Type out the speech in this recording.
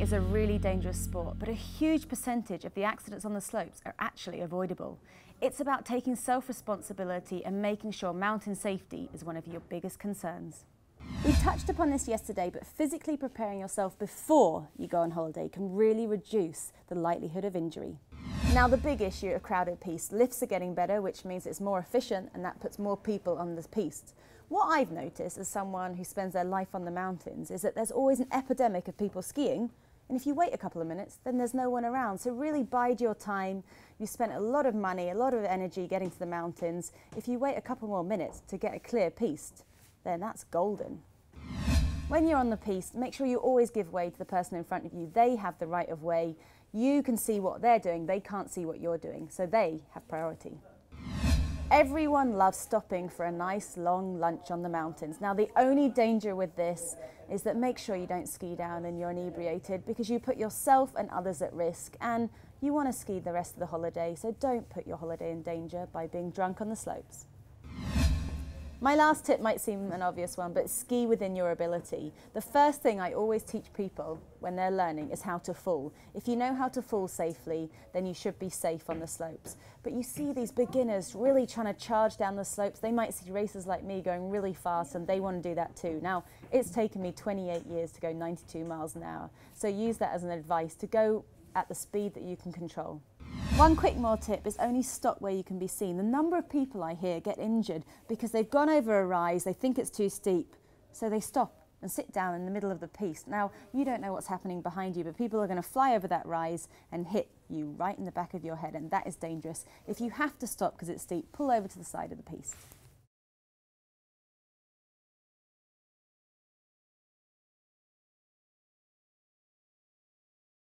is a really dangerous sport, but a huge percentage of the accidents on the slopes are actually avoidable. It's about taking self-responsibility and making sure mountain safety is one of your biggest concerns. We touched upon this yesterday, but physically preparing yourself before you go on holiday can really reduce the likelihood of injury. Now, the big issue of crowded piste, lifts are getting better, which means it's more efficient and that puts more people on the piste. What I've noticed as someone who spends their life on the mountains is that there's always an epidemic of people skiing, and if you wait a couple of minutes, then there's no one around. So really bide your time. You spent a lot of money, a lot of energy getting to the mountains. If you wait a couple more minutes to get a clear piste, then that's golden. When you're on the piste, make sure you always give way to the person in front of you. They have the right of way. You can see what they're doing. They can't see what you're doing, so they have priority. Everyone loves stopping for a nice long lunch on the mountains. Now, the only danger with this is that make sure you don't ski down and you're inebriated, because you put yourself and others at risk, and you want to ski the rest of the holiday, so don't put your holiday in danger by being drunk on the slopes. My last tip might seem an obvious one, but ski within your ability. The first thing I always teach people when they're learning is how to fall. If you know how to fall safely, then you should be safe on the slopes. But you see these beginners really trying to charge down the slopes. They might see racers like me going really fast and they want to do that too. Now, it's taken me 28 years to go 92 miles an hour. So use that as an advice to go at the speed that you can control. One quick more tip is only stop where you can be seen. The number of people I hear get injured because they've gone over a rise, they think it's too steep, so they stop and sit down in the middle of the piste. Now, you don't know what's happening behind you, but people are going to fly over that rise and hit you right in the back of your head, and that is dangerous. If you have to stop because it's steep, pull over to the side of the piste.